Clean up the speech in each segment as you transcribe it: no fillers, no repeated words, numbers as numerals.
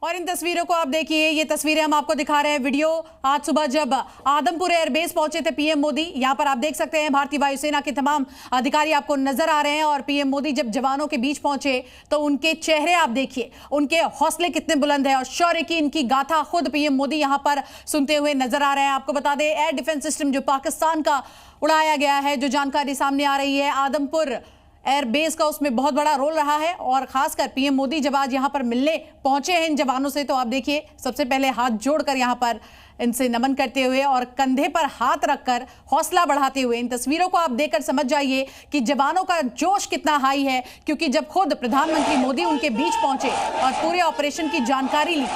और इन तस्वीरों को आप देखिए, ये तस्वीरें हम आपको दिखा रहे हैं। वीडियो आज सुबह जब आदमपुर एयरबेस पहुंचे थे पीएम मोदी, यहां पर आप देख सकते हैं भारतीय वायुसेना के तमाम अधिकारी आपको नजर आ रहे हैं। और पीएम मोदी जब जवानों के बीच पहुंचे तो उनके चेहरे आप देखिए, उनके हौसले कितने बुलंद हैं और शौर्य की इनकी गाथा खुद पीएम मोदी यहां पर सुनते हुए नजर आ रहे हैं। आपको बता दें, एयर डिफेंस सिस्टम जो पाकिस्तान का उड़ाया गया है, जो जानकारी सामने आ रही है, आदमपुर एयरबेस का उसमें बहुत बड़ा रोल रहा है। और खासकर पीएम मोदी जब आज यहां पर मिलने पहुंचे हैं इन जवानों से, तो आप देखिए सबसे पहले हाथ जोड़कर यहां पर इनसे नमन करते हुए और कंधे पर हाथ रखकर हौसला बढ़ाते हुए, इन तस्वीरों को आप देखकर समझ जाइए कि जवानों का जोश कितना हाई है। क्योंकि जब खुद प्रधानमंत्री मोदी उनके बीच पहुंचे और पूरे ऑपरेशन की जानकारी ली,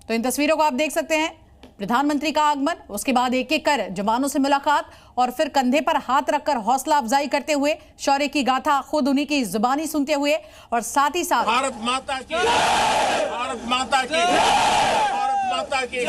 तो इन तस्वीरों को आप देख सकते हैं। प्रधानमंत्री का आगमन, उसके बाद एक एक कर जवानों से मुलाकात और फिर कंधे पर हाथ रखकर हौसला अफजाई करते हुए शौर्य की गाथा खुद उन्हीं की जुबानी सुनते हुए और साथ ही साथ भारत माता की, भारत माता की, भारत माता की,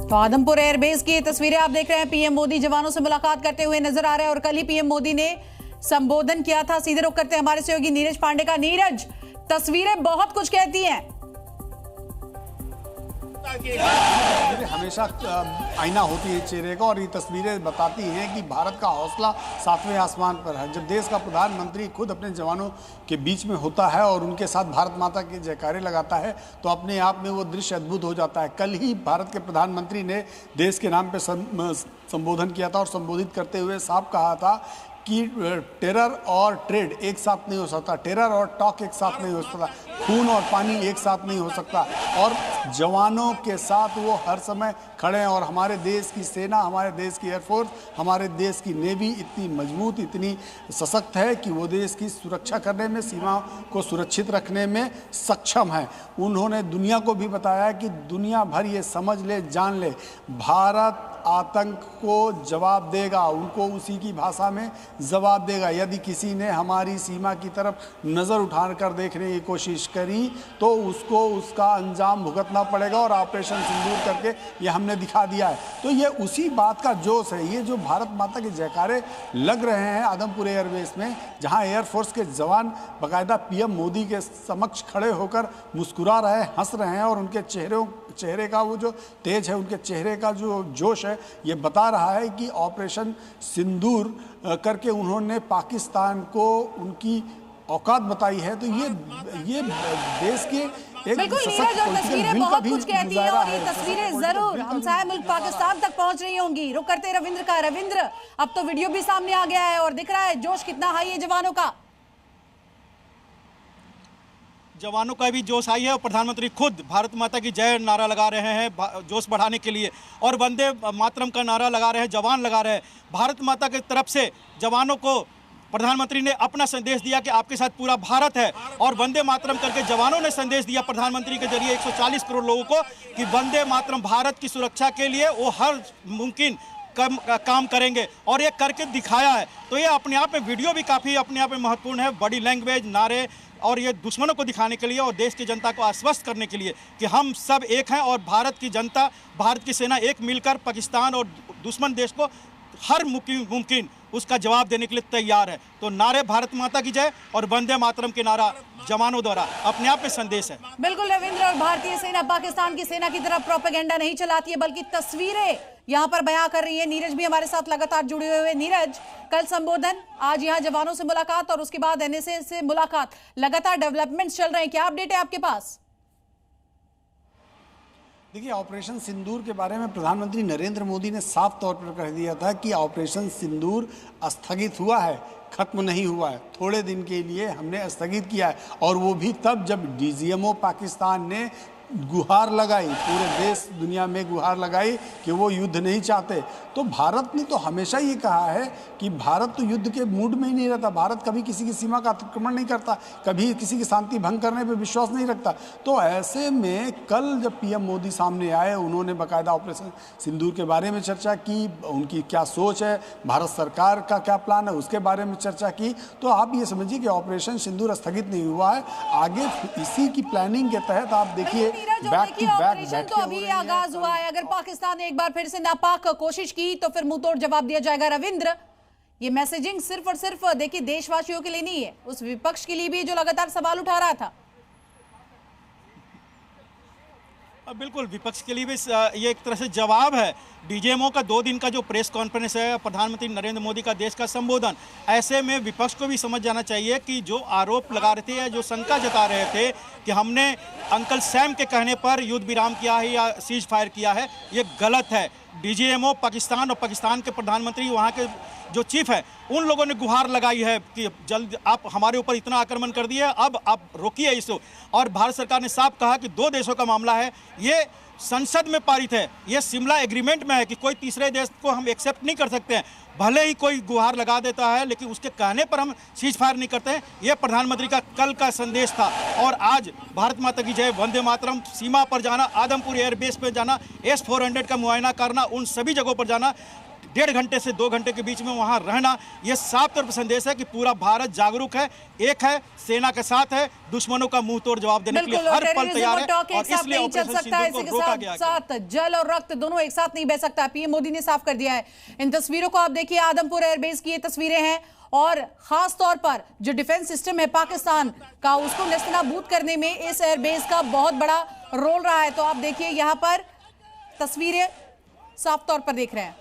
तो आदमपुर एयरबेस की तस्वीरें आप देख रहे हैं। पीएम मोदी जवानों से मुलाकात करते हुए नजर आ रहे हैं और कल ही पीएम मोदी ने संबोधन किया था। सीधे रुख करते हैं हमारे सहयोगी नीरज पांडे का। नीरज, तस्वीरें बहुत कुछ कहती हैं। हमेशा आईना होती है चेहरे का और ये तस्वीरें बताती हैं कि भारत का हौसला सातवें आसमान पर है। जब देश का प्रधानमंत्री खुद अपने जवानों के बीच में होता है और उनके साथ भारत माता के जयकारे लगाता है तो अपने आप में वो दृश्य अद्भुत हो जाता है। कल ही भारत के प्रधानमंत्री ने देश के नाम पे संबोधन किया था और संबोधित करते हुए साफ कहा था कि टेरर और ट्रेड एक साथ नहीं हो सकता, टेरर और टॉक एक साथ नहीं हो सकता, खून और पानी एक साथ नहीं हो सकता। और जवानों के साथ वो हर समय खड़े हैं और हमारे देश की सेना, हमारे देश की एयरफोर्स, हमारे देश की नेवी इतनी मजबूत, इतनी सशक्त है कि वो देश की सुरक्षा करने में, सीमा को सुरक्षित रखने में सक्षम है। उन्होंने दुनिया को भी बताया कि दुनिया भर ये समझ ले, जान ले, भारत आतंक को जवाब देगा, उनको उसी की भाषा में जवाब देगा। यदि किसी ने हमारी सीमा की तरफ नज़र उठाकर देखने की कोशिश करी तो उसको उसका अंजाम भुगतना पड़ेगा और ऑपरेशन सिंदूर करके ये हमने दिखा दिया है। तो ये उसी बात का जोश है। ये जो भारत माता के जयकारे लग रहे हैं आदमपुर एयरबेस में, जहां एयरफोर्स के जवान बाकायदा पीएम मोदी के समक्ष खड़े होकर मुस्कुरा रहे, हंस रहे हैं और उनके चेहरे का वो जो तेज है, उनके चेहरे का जो जोश है, ये बता रहा है कि ऑपरेशन सिंदूर करके उन्होंने पाकिस्तान को उनकी औकात बताई है। तो ये देश के एक बिल्कुल नीरज, और तस्वीरें बहुत कुछ कहती हैं और ये तस्वीरें जरूर हमसाया मुल्क पाकिस्तान तक पहुंच रही होंगी। रुक करते रविंद्र का। रविंद्र, अब तो वीडियो भी सामने आ गया है और दिख रहा है जोश कितना हाई है जवानों का। जवानों का भी जोश आई है और प्रधानमंत्री खुद भारत माता की जय नारा लगा रहे हैं जोश बढ़ाने के लिए और वंदे मातरम का नारा लगा रहे हैं, जवान लगा रहे हैं। भारत माता की तरफ से जवानों को प्रधानमंत्री ने अपना संदेश दिया कि आपके साथ पूरा भारत है और वंदे मातरम करके जवानों ने संदेश दिया प्रधानमंत्री के जरिए 140 करोड़ लोगों को कि वंदे मातरम भारत की सुरक्षा के लिए वो हर मुमकिन काम करेंगे और ये करके दिखाया है। तो ये अपने आप में वीडियो भी काफ़ी अपने आप में महत्वपूर्ण है। बॉडी लैंग्वेज, नारे और ये दुश्मनों को दिखाने के लिए और देश की जनता को आश्वस्त करने के लिए कि हम सब एक हैं और भारत की जनता, भारत की सेना एक मिलकर पाकिस्तान और दुश्मन देश को हर मुमकिन उसका जवाब देने के लिए तैयार है। तो नारे भारत माता की जय और वंदे मातरम के नारा जवानों द्वारा अपने आप में संदेश है। बिल्कुल रविंद्र, और भारतीय सेना पाकिस्तान की सेना की तरफ प्रोपेगेंडा नहीं चलाती है बल्कि तस्वीरें यहां पर बयां कर रही है। नीरज भी हमारे साथ लगातार जुड़े हुए। नीरज, कल संबोधन, आज यहां जवानों से मुलाकात और उसके बाद एनएसए से मुलाकात, लगातार डेवलपमेंट्स चल रहे हैं, क्या अपडेट है आपके पास? देखिए, ऑपरेशन सिंदूर के बारे में प्रधानमंत्री नरेंद्र मोदी ने साफ तौर पर कह दिया था कि ऑपरेशन सिंदूर स्थगित हुआ है, खत्म नहीं हुआ है। थोड़े दिन के लिए हमने स्थगित किया है और वो भी तब जब डीजीएमओ पाकिस्तान ने गुहार लगाई, पूरे देश दुनिया में गुहार लगाई कि वो युद्ध नहीं चाहते। तो भारत ने तो हमेशा ये कहा है कि भारत तो युद्ध के मूड में ही नहीं रहता, भारत कभी किसी की सीमा का अतिक्रमण नहीं करता, कभी किसी की शांति भंग करने पे विश्वास नहीं रखता। तो ऐसे में कल जब पीएम मोदी सामने आए, उन्होंने बाकायदा ऑपरेशन सिंदूर के बारे में चर्चा की, उनकी क्या सोच है, भारत सरकार का क्या प्लान है, उसके बारे में चर्चा की। तो आप ये समझिए कि ऑपरेशन सिंदूर स्थगित नहीं हुआ है, आगे इसी की प्लानिंग के तहत आप देखिए बैक टू बैक ऑपरेशन तो अभी आगाज हुआ है। अगर पाकिस्तान ने एक बार फिर से नापाक कोशिश की तो फिर मुंह तोड़ जवाब दिया जाएगा। रविंद्र, ये मैसेजिंग सिर्फ और सिर्फ देखिए देशवासियों के लिए नहीं है, उस विपक्ष के लिए भी जो लगातार सवाल उठा रहा था। बिल्कुल, विपक्ष के लिए भी ये एक तरह से जवाब है। डीजीएमओ का 2 दिन का जो प्रेस कॉन्फ्रेंस है, प्रधानमंत्री नरेंद्र मोदी का देश का संबोधन, ऐसे में विपक्ष को भी समझ जाना चाहिए कि जो आरोप लगा रहे थे या जो शंका जता रहे थे कि हमने अंकल सैम के कहने पर युद्ध विराम किया है या सीज फायर किया है, ये गलत है। डीजीएमओ पाकिस्तान और पाकिस्तान के प्रधानमंत्री, वहाँ के जो चीफ है, उन लोगों ने गुहार लगाई है कि जल्द आप हमारे ऊपर इतना आक्रमण कर दिए, अब आप रोकिए इसको। और भारत सरकार ने साफ कहा कि 2 देशों का मामला है, ये संसद में पारित है, ये शिमला एग्रीमेंट में है कि कोई तीसरे देश को हम एक्सेप्ट नहीं कर सकते हैं। भले ही कोई गुहार लगा देता है, लेकिन उसके कहने पर हम सीज फायर नहीं करते हैं। ये प्रधानमंत्री का कल का संदेश था। और आज भारत माता की जय, वंदे मातरम, सीमा पर जाना, आदमपुर एयरबेस पर जाना, S-400 का मुआयना करना, उन सभी जगहों पर जाना, 1.5 घंटे से 2 घंटे के बीच में वहां रहना, यह साफ तौर पर संदेश है कि पूरा भारत जागरूक है, एक है, सेना के साथ है, दुश्मनों का मुंह तोड़ जवाब देने के लिए हर पल तैयार है। और इसलिए ऑपरेशन सिंदूर को रोका गया है। साथ जल और रक्त दोनों एक साथ नहीं बह सकता, पीएम मोदी ने साफ कर दिया है। इन तस्वीरों को आप देखिए, आदमपुर एयरबेस की ये तस्वीरें हैं और खास तौर पर जो डिफेंस सिस्टम है पाकिस्तान का, उसको नेस्तनाबूद करने में इस एयरबेस का बहुत बड़ा रोल रहा है। तो आप देखिए यहाँ पर तस्वीरें साफ तौर पर देख रहे हैं।